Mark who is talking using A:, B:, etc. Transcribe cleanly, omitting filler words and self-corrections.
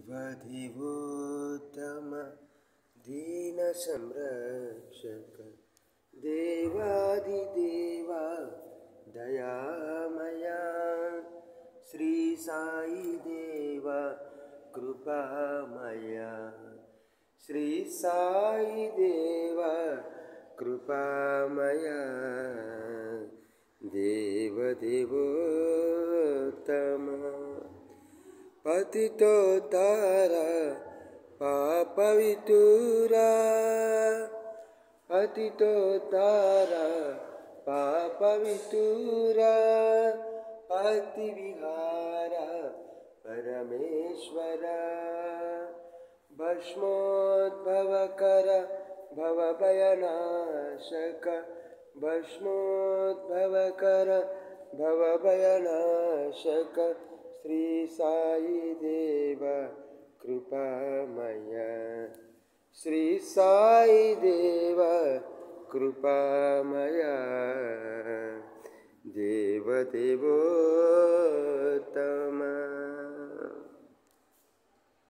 A: देवदेवोत्तम दीनसंरक्षक देवादिदेवा दयामया श्री साई देवा कृपामया श्री साई देवा कृपामया देवदेवोत्तम पतितोद्धारा पापविदुरा पतितोद्धारा पापविदुरा पतिविहारा परमेश्वरा भस्मोद्भवकर भवभयनाशक भस्मोद्भवकर भवभयनाशक श्री साई देवा कृपामया श्री साई देवा कृपामया देवदेवोत्तम।